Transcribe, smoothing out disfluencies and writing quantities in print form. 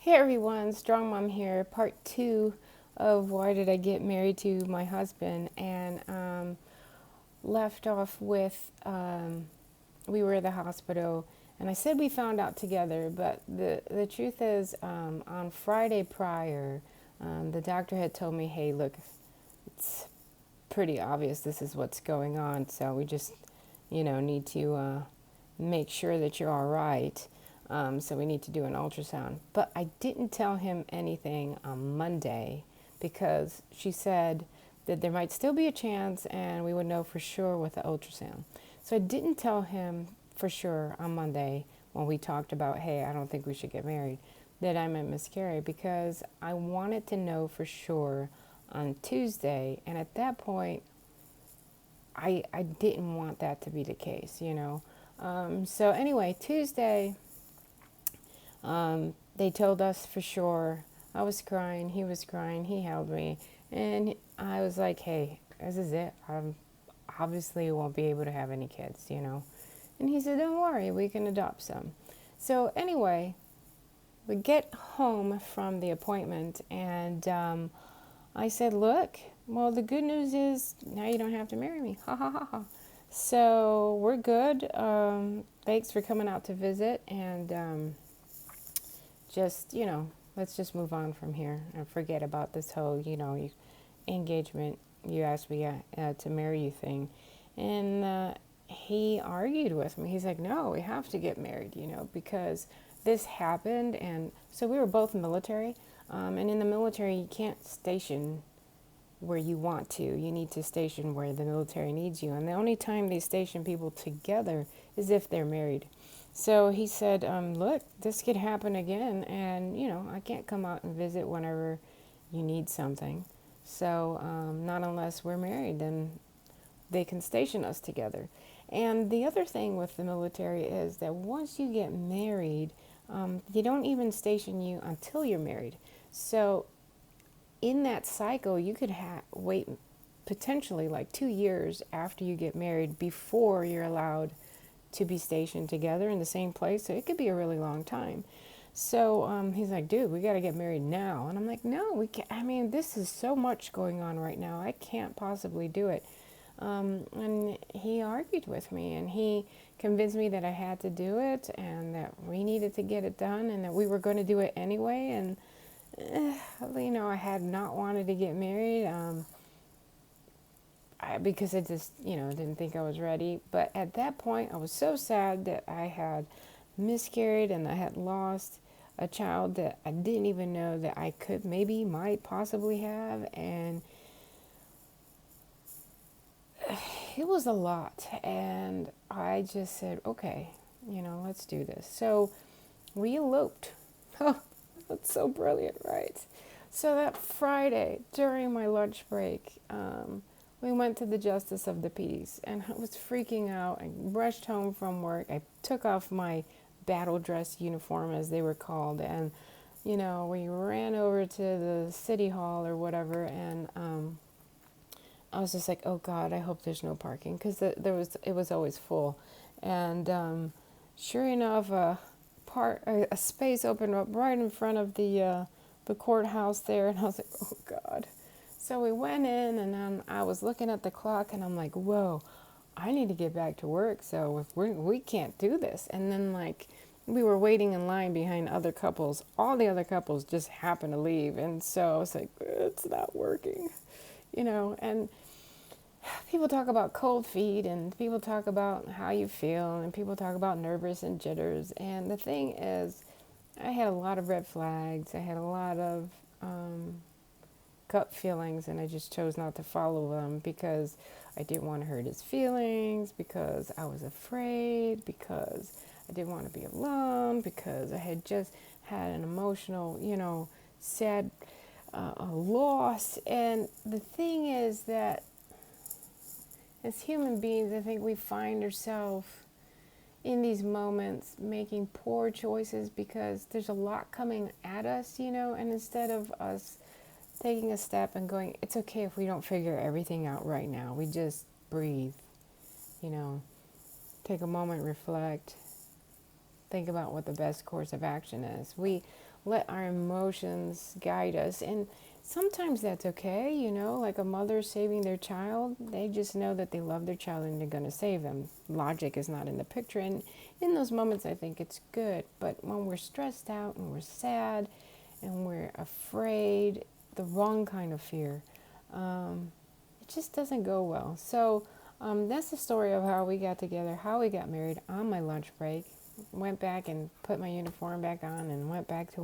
Hey everyone, Strong Mom here, part two of why did I get married to my husband, and left off with we were at the hospital, and I said we found out together, but the truth is, on Friday prior, the doctor had told me, hey, look, it's pretty obvious this is what's going on, so we just, need to make sure that you're all right. So we need to do an ultrasound. But I didn't tell him anything on Monday because she said that there might still be a chance and we would know for sure with the ultrasound. So I didn't tell him for sure on Monday when we talked about, hey, I don't think we should get married, that I might miscarry because I wanted to know for sure on Tuesday. And at that point, I didn't want that to be the case. So anyway, Tuesday, they told us for sure. I was crying. He was crying. He held me. And I was like, hey, this is it. I obviously won't be able to have any kids. And he said, don't worry, we can adopt some. So anyway, we get home from the appointment, and I said, look, well, the good news is now you don't have to marry me. Ha ha ha ha. So we're good. Thanks for coming out to visit, and just, let's just move on from here and forget about this whole, engagement, you asked me to marry you thing. And he argued with me. He's like, no, we have to get married, because this happened. And so we were both military. And in the military, you can't station where you want to. You need to station where the military needs you. And the only time they station people together is if they're married. So he said, look, this could happen again, and, I can't come out and visit whenever you need something. So not unless we're married, then they can station us together. And the other thing with the military is that once you get married, they don't even station you until you're married. So in that cycle, you could wait potentially like 2 years after you get married before you're allowed to be stationed together in the same place. So it could be a really long time. So he's like, dude, we got to get married now. And I'm like, no, we can't. I mean, this is so much going on right now. I can't possibly do it. And he argued with me, and he convinced me that I had to do it and that we needed to get it done and that we were going to do it anyway. And, I had not wanted to get married. Because I just, didn't think I was ready. But at that point, I was so sad that I had miscarried and I had lost a child that I didn't even know that I could, maybe, might, possibly have. And it was a lot. And I just said, okay, let's do this. So we eloped. Oh, that's so brilliant, right? So that Friday, during my lunch break, we went to the Justice of the Peace, and I was freaking out. I rushed home from work. I took off my battle dress uniform, as they were called, and, we ran over to the city hall or whatever, and I was just like, oh God, I hope there's no parking, because it was always full. And sure enough, a space opened up right in front of the courthouse there, and I was like, oh God. So we went in, and then I was looking at the clock, and I'm like, whoa, I need to get back to work, so if we can't do this. And then, we were waiting in line behind other couples. All the other couples just happened to leave, and so I was like, it's not working, and people talk about cold feet, and people talk about how you feel, and people talk about nervous and jitters. And the thing is, I had a lot of red flags. I had a lot of gut feelings, and I just chose not to follow them because I didn't want to hurt his feelings, because I was afraid, because I didn't want to be alone, because I had just had an emotional, sad loss. And the thing is that as human beings, I think we find ourselves in these moments making poor choices because there's a lot coming at us, and instead of us taking a step and going, it's okay if we don't figure everything out right now. We just breathe, take a moment, reflect, think about what the best course of action is. We let our emotions guide us. And sometimes that's okay, like a mother saving their child. They just know that they love their child and they're going to save them. Logic is not in the picture. And in those moments, I think it's good. But when we're stressed out and we're sad and we're afraid, the wrong kind of fear, it just doesn't go well. So that's the story of how we got together, how we got married on my lunch break. Went back and put my uniform back on and went back to